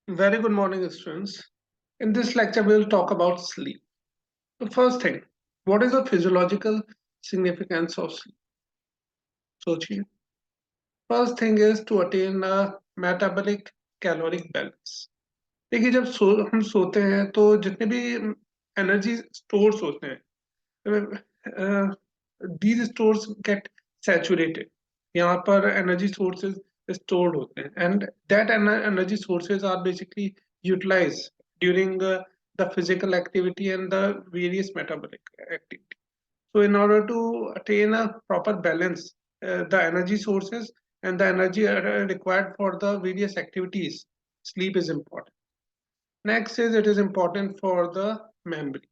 Very good morning, students. In this lecture, we'll talk about sleep. The first thing, what is the physiological significance of sleep? सोचिए. First thing is to attain a metabolic caloric balance. देखिए जब हम सोते हैं तो जितने भी energy stores होते हैं, these stores get saturated. यहाँ पर energy sources stored होते हैं and that energy sources are basically utilized during the physical activity and the various metabolic activity. So in order to attain a proper balance, the energy sources and the energy required for the various activities, sleep is important. Next is it is important for the memory.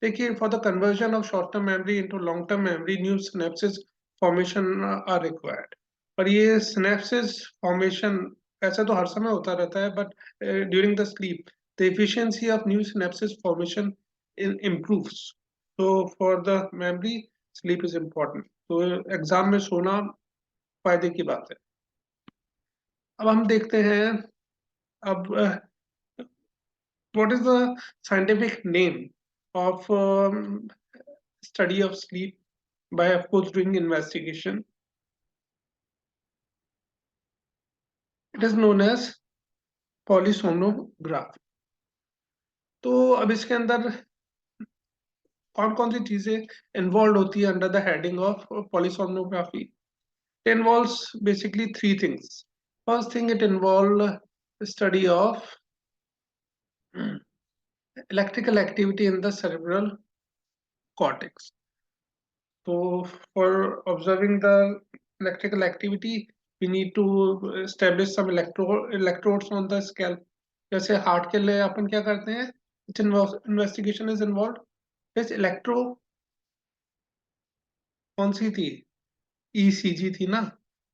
देखिए for the conversion of short term memory into long term memory, new synapses formation are required. और ये synapses formation ऐसा तो हर समय होता रहता है, but during the sleep the efficiency of new synapses formation improves. So for the memory, sleep is important. तो exam में सोना फायदे की बात है. अब हम देखते हैं अब what is the scientific name of study of sleep by, of course, doing investigation. It is known as polysomnography. तो अब इसके अंदर कौन कौन सी चीजें इन्वॉल्व होती है under the heading of polysomnography? It involves basically three things. First thing, it involves study of electrical activity in the cerebral cortex. So for observing the electrical activity, we need to establish some electrodes on the scalp. जैसे heart के लिए अपन क्या करते हैं? Investigation is involved. This electro कौन सी थी? ECG थी ना?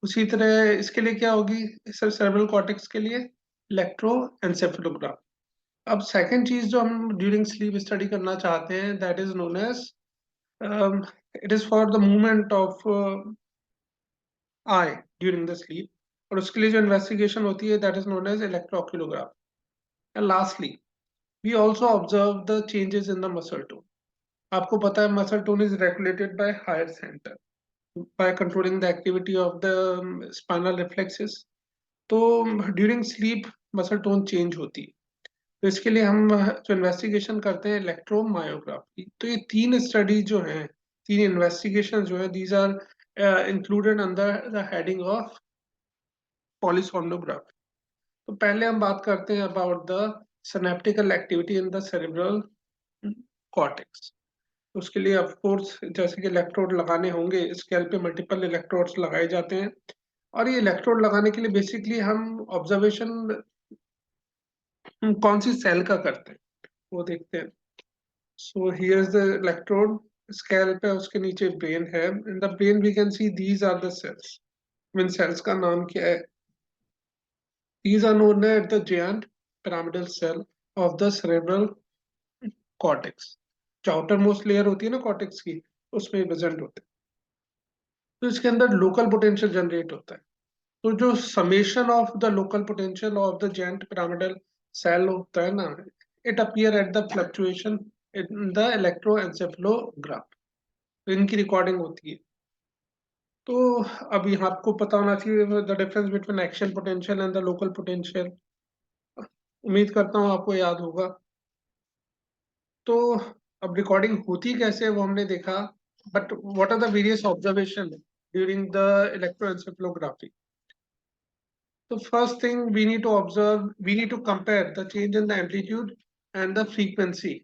उसी तरह इसके लिए क्या होगी? सेरेब्रल कॉर्टेक्स के लिए इलेक्ट्रोएन्सेफेलोग्राम. अब सेकंड चीज जो हम ड्यूरिंग स्लीप स्टडी करना चाहते हैं, that is known as it is for the movement of eye during the sleep. और उसके लिए जो इन्वेस्टिगेशन होती है, that is known as electroculography. And lastly, we also observe the changes in the muscle tone. आपको पता है muscle tone is regulated by higher center by controlling the activity of the spinal reflexes. तो during sleep muscle tone change होती है. तो इसके लिए हम जो इन्वेस्टिगेशन करते हैं इलेक्ट्रोमायोग्राफी. तो ये तीन स्टडी जो हैं, तीन इन्वेस्टिगेशन जो है, these are included under the heading of polysomnography. तो पहले हम बात करते हैं about the synaptical activity in the cerebral cortex. उसके लिए ऑफ कोर्स जैसे कि इलेक्ट्रोड लगाने होंगे, स्केल पे मल्टीपल इलेक्ट्रोड्स लगाए जाते हैं. और ये इलेक्ट्रोड लगाने के लिए बेसिकली हम ऑब्जर्वेशन कौन सी सेल का करते हैं वो देखते हैं. So here's the electrode, scalp है, उसके नीचे brain है. In the brain we can see these are the cells. In cells का नाम क्या है? These are known as the giant pyramidal cell of the cerebral cortex. जो outermost layer होती है ना cortex की, उसमें present होते हैं. तो इसके अंदर local potential generate होता है. तो जो summation of the local potential of the giant pyramidal cell होता है ना, it appear at the fluctuation in the electroencephalograph. इनकी रिकॉर्डिंग होती है. तो अब यहाँ आपको पता होना चाहिए the difference between action potential and the local potential. उम्मीद करता हूँ आपको याद होगा. तो अब रिकॉर्डिंग होती कैसे वो हमने देखा, but what are the various observation during the electroencephalography. तो first thing we need to observe, we need to compare the change in the amplitude and the frequency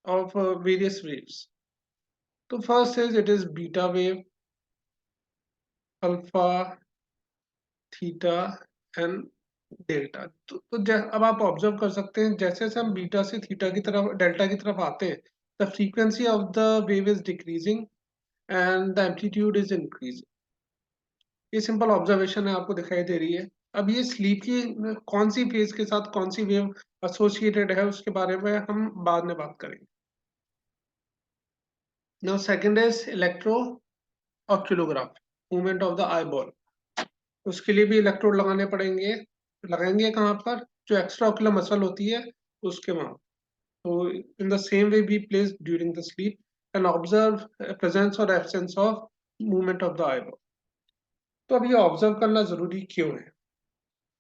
of various waves. तो first is it is beta wave, alpha, theta and delta. तो अब आप observe कर सकते हैं जैसे जैसे हम बीटा से थीटा की तरफ, डेल्टा की तरफ आते हैं, the frequency of the wave is decreasing and the amplitude is increasing. ये सिंपल ऑब्जर्वेशन है, आपको दिखाई दे रही है. अब ये स्लीप की कौन सी फेज के साथ कौन सी वेव एसोसिएटेड है उसके बारे में हम बाद में बात करेंगे. Now second is electro oculography, movement of the eye ball. उसके लिए भी इलेक्ट्रोड लगाने पड़ेंगे लगाएंगे कहाँ पर, जो एक्स्ट्रा ऑक्यूलर मसल होती है उसके वहां। तो in the same way be place during the sleep and observe presence और absence of movement of the eyeball. तो अब ये ऑब्जर्व करना जरूरी क्यों है?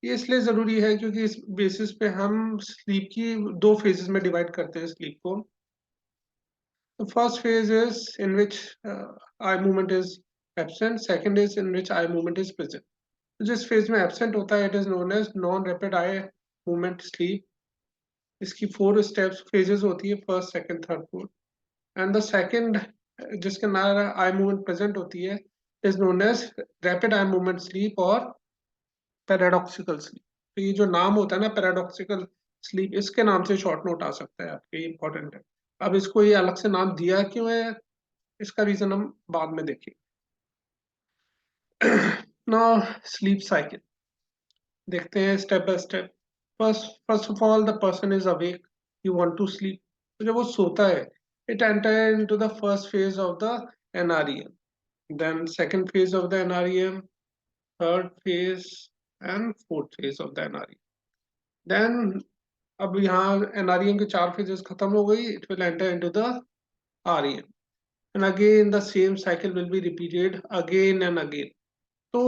ये इसलिए जरूरी है क्योंकि इस बेसिस पे हम स्लीप की दो फेजेस में डिवाइड करते हैं स्लीप को। The first phase is in which eye movement is absent. Second is in which eye movement is present. तो जिस फेज में एब्सेंट होता है, it is known as non rapid eye movement sleep. इसकी 4 steps phases होती है, first second third fourth. And the second, जिसके अंदर आई मूवमेंट प्रेजेंट होती है, is known as rapid eye movement sleep और पैराडॉक्सिकल स्लीप। तो ये जो नाम होता है ना, पैराडॉक्सिकल स्लीप, इसके नाम से शॉर्ट नोट आ सकता है आपके, ये इंपॉर्टेंट है। अब इसको ये अलग से नाम दिया क्यों है, इसका रीजन हम बाद में देखेंगे। नाउ स्लीप साइकिल देखते हैं step by step. First of all, the person is awake, you want to sleep. तो जब वो सोता है, it enter into the first phase of the NREM, then second phase of the NREM, third phase and fourth phase of the NREM. Then अब यहाँ NREM के 4 phases खत्म हो गई, it will enter into the REM and again the same cycle will be repeated again and again. तो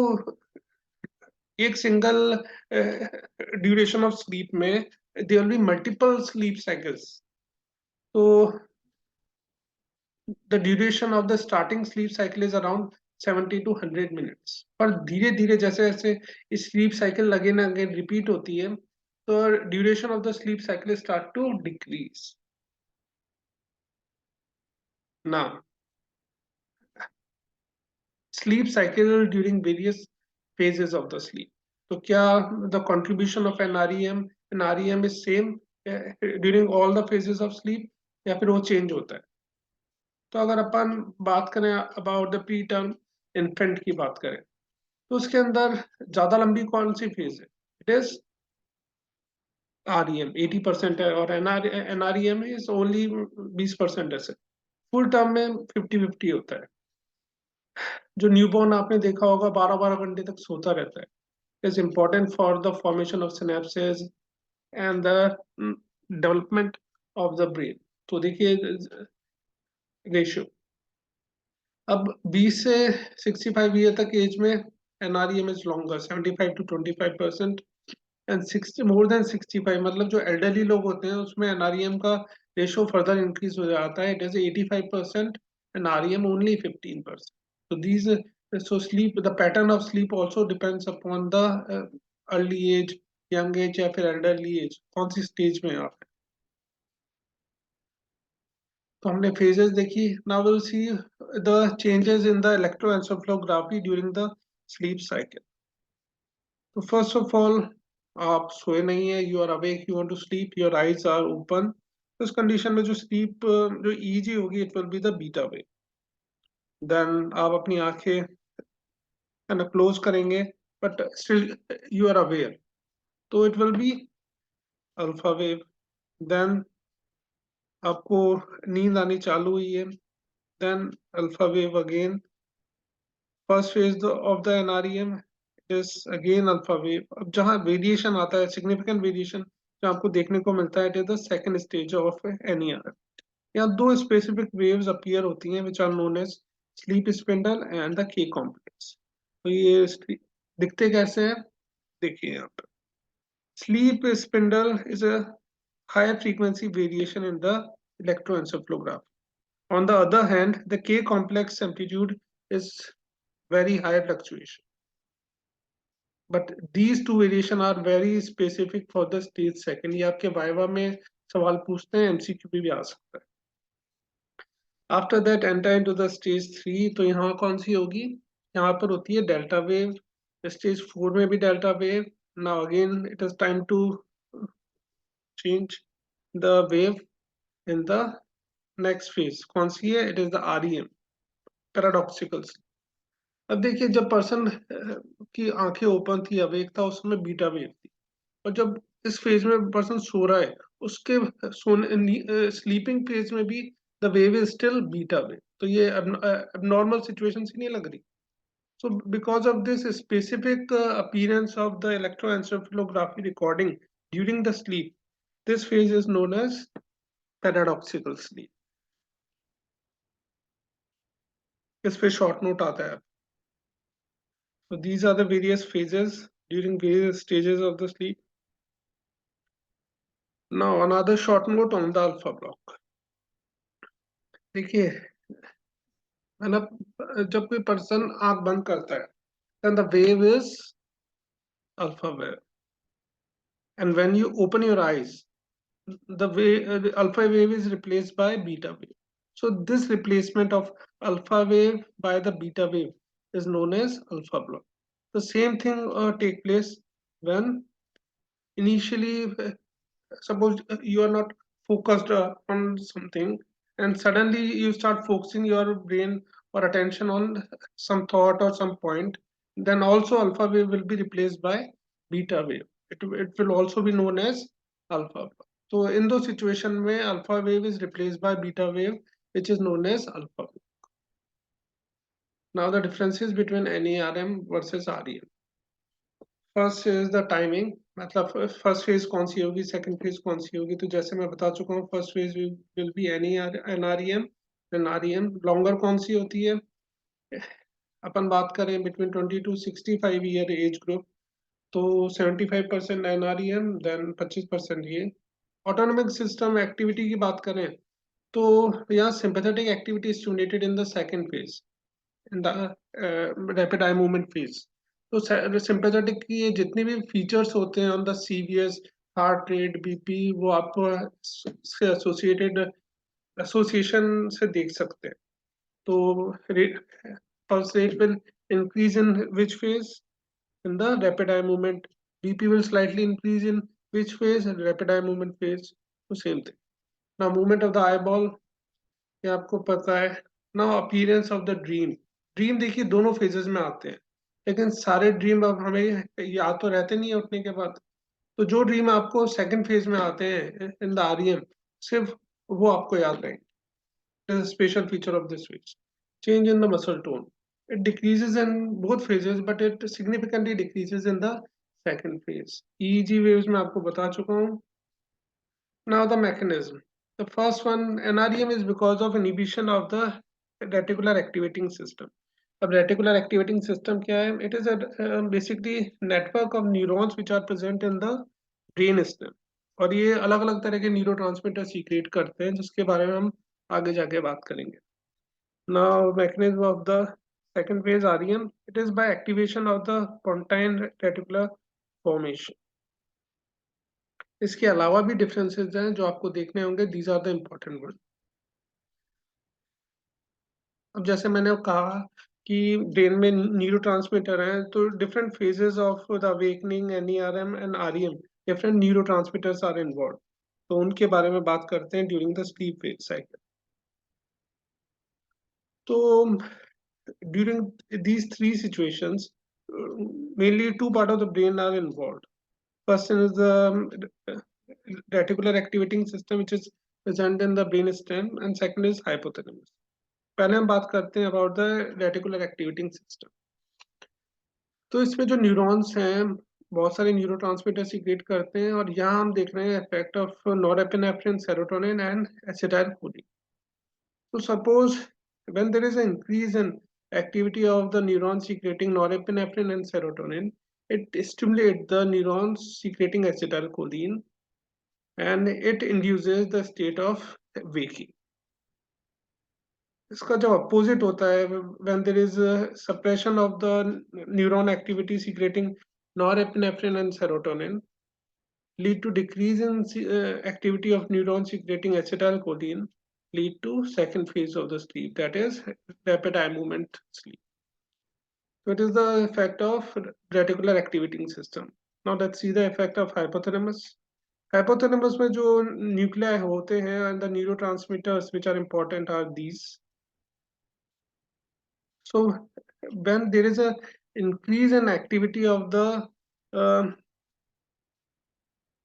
एक single duration of sleep में there will be multiple sleep cycles. तो the duration of the starting sleep cycle is around 70 to 100 minutes. पर धीरे धीरे जैसे जैसे sleep cycle again again repeat होती है, तो duration of the sleep cycle start to decrease. ना sleep cycle during various phases of the sleep. तो क्या the contribution of an REM is same during all the phases of sleep, या फिर वो change होता है? तो अगर अपन बात करें about the pre term infant की बात करें, तो उसके अंदर ज्यादा लंबी कौन सी फेज है? इट इज REM, 80% है, और NREM इज ओनली 20% है। फुल टर्म में 50-50 होता है। जो न्यूबॉर्न आपने देखा होगा 12-12 घंटे तक सोता रहता है, is important for the formation of synapses and the development of the brain। तो देखिए रेशियो, अब 20 से 65 ईयर तक एज में NREM is longer, 75 to 25%। And 60 more than 65, मतलब जो एल्डरली लोग होते हैं, उसमें एनआरईएम का रेशियो फर्दर इंक्रीज हो जाता है, it is 85% and REM only 15%। so these so sleep, the pattern of sleep also depends upon the early age, young age या फिर elderly age, कौन सी स्टेज में आप हैं। तो हमने phases देखी। now we'll see the changes in the electroencephalography during the sleep cycle। तो first of all, आप सोए नहीं है, you are awake, you want to sleep, your eyes are open। तो इस कंडीशन में जो स्लीप जो ईजी होगी, it will be the beta wave. Then आप अपनी आंखें है ना क्लोज करेंगे, but still you are aware, तो it will be alpha wave. Then आपको नींद आनी चालू हुई है, then alpha wave again. First phase of the NREM is again alpha wave. अब जहाँ वेरिएशन आता है, सिग्निफिकेंट वेरिएशन जो आपको देखने को मिलता है, it is the second stage of NER. यहाँ दो स्पेसिफिक वेव्स अपीयर होती हैं which are known as sleep spindle and the K complex. तो ये दिखते कैसे हैं, देखिए यहाँ पे। Sleep spindle is a higher frequency variation in the electroencephalography. On the other hand, the K complex amplitude is very high fluctuation. But these two variation are very specific for the stage second। ये आपके viva में सवाल पूछते हैं, MCQ भी आ सकता है। After that enter into the stage 3। तो यहाँ कौन सी होगी? यहाँ पर होती है डेल्टा वेव। स्टेज 4 में भी delta wave. Now again it is time to change the wave in the next phase। कौन सी है? It is the REM, paradoxical. अब देखिए, जब पर्सन की आंखें ओपन थी, अवेक था, उस समय बीटा वेव थी। और जब इस फेज में पर्सन सो रहा है, उसके सोने स्लीपिंग फेज में भी the wave is still beta wave. तो ये अब नॉर्मल सिचुएशन सी नहीं लग रही। So because of this specific appearance of the electroencephalography recording during the sleep, this phase is known as paradoxical sleep. इस पे short note आता है. So these are the various phases during various stages of the sleep. Now another short note on the alpha block. देखिए, जब कोई person आंख बंद करता है, then the wave is alpha wave, and when you open your eyes, the alpha wave is replaced by beta wave. So this replacement of alpha wave by the beta wave is known as alpha block. The same thing take place when initially, suppose you are not focused on something, and suddenly you start focusing your brain or attention on some thought or some point, then also alpha wave will be replaced by beta wave. It will also be known as alpha block. So in those situations where alpha wave is replaced by beta wave, which is known as alpha block. Now the differences between NERM versus REM. First is the timing, मतलब first phase कौन सी होगी, second phase कौन सी होगी. तो जैसे मैं बता चुका हूँ, first phase will be NREM, then REM. Longer कौन सी होती है, अपन बात करें between 20 to 65 year age group, तो 75% NREM, देन 25% ये. ऑटोनॉमिक सिस्टम एक्टिविटी की बात करें तो यहाँ sympathetic activity stimulated in the second phase, in the rapid eye movement phase. तो सिंपैथेटिक की ये जितने भी फीचर्स होते हैं on the CVS, heart rate, BP, वो आप से एसोसिएटेड एसोसिएशन से देख सकते हैं. तो pulse rate will increase in which phase, in the rapid eye movement. BP will slightly increase in which phase, rapid eye movement phase. So same thing. Now movement of the eyeball, ये आपको पता है. Now appearance of the dream. Dream देखिए दोनों phases में आते हैं, लेकिन सारे ड्रीम अब हमें याद तो रहते नहीं है उठने के बाद. तो जो ड्रीम आपको सेकंड फेज में आते हैं इन द REM, सिर्फ वो आपको याद रहेंगे. It is a special feature of this phase. Change in the muscle tone. It decreases in both phases, but it significantly decreases in the second phase. EEG waves में आपको बता चुका हूँ. Now the mechanism. The first one, NREM, is because of inhibition of the reticular activating system. अब reticular activating system क्या है? It is a basically network of neurons which are present in the brain stem. और ये अलग अलग तरह के neurotransmitter secret करते हैं, जिसके बारे में हम आगे जाके बात करेंगे. Now mechanism of the second phase REM, it is by activation of the pontine reticular formation. इसके अलावा भी डिफरेंसेस हैं जो आपको देखने होंगे. These are the important one. अब जैसे मैंने कहा कि ब्रेन में न्यूरोट्रांसमीटर हैं, तो different phases of the awakening, NERM and REM, different neurotransmitters are involve. तो उनके बारे में बात करते हैं during the sleep phase cycle. तो during these three situations, mainly two parts of the brain are involved. First is the reticular activating system, which is present in the brain stem, and second is hypothalamus. पहले हम बात करते हैं about the reticular activating system. तो इसमें जो neurons हैं बहुत सारे न्यूरोट्रांसमीटर सीक्रेट करते हैं, और यहाँ हम देख रहे हैं effect of norepinephrine, serotonin and acetylcholine. So suppose when there is an increase in activity of the neurons secreting norepinephrine and serotonin, it stimulates the neurons secreting acetylcholine, and it induces the state of waking. इसका जो opposite होता है, when there is a suppression of the neuron activity secreting norepinephrine and serotonin, lead to decrease in activity of neurons secreting acetylcholine, lead to second phase of the sleep, that is rapid eye movement sleep. So it is the effect of reticular activating system. Now let's see the effect of hypothalamus. Hypothalamus में जो nuclei होते हैं and the neurotransmitters which are important are these. So when there is a increase in activity of the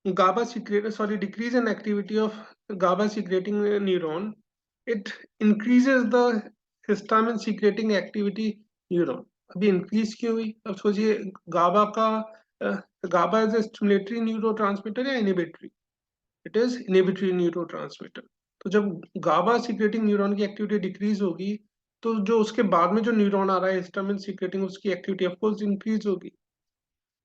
decrease in activity of GABA secreting neuron, it increases the histamine secreting activity neuron. अभी increase क्यों हुई? अब सोचिए गाबा का गाबा is a stimulatory neurotransmitter या inhibitory? It is inhibitory neurotransmitter. तो जब गाबा secreting neuron की एक्टिविटी डिक्रीज होगी तो जो उसके बाद में जो न्यूरॉन आ रहा है हिस्टामिन सीक्रेटिंग, उसकी एक्टिविटी ऑफ कोर्स इंक्रीज होगी।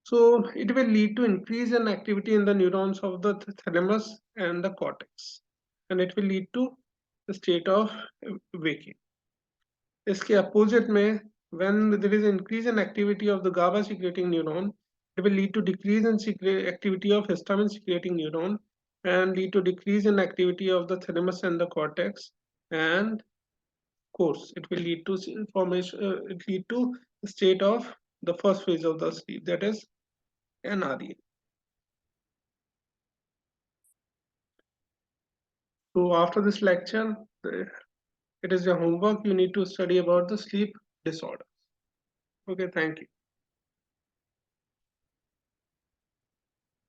So it will lead to increase in activity in the neurons of the thalamus and the cortex, and it will lead to the state of waking. इसके opposite में, when there is increase in activity of the GABA secreting neuron, it will lead to decrease in activity of histamine secreting neuron and lead to decrease in activity of the thalamus and the cortex, and of course it will lead to formation, it lead to the state of the first phase of the sleep, that is NREM. So after this lecture, it is your homework. You need to study about the sleep disorders. Okay, thank you.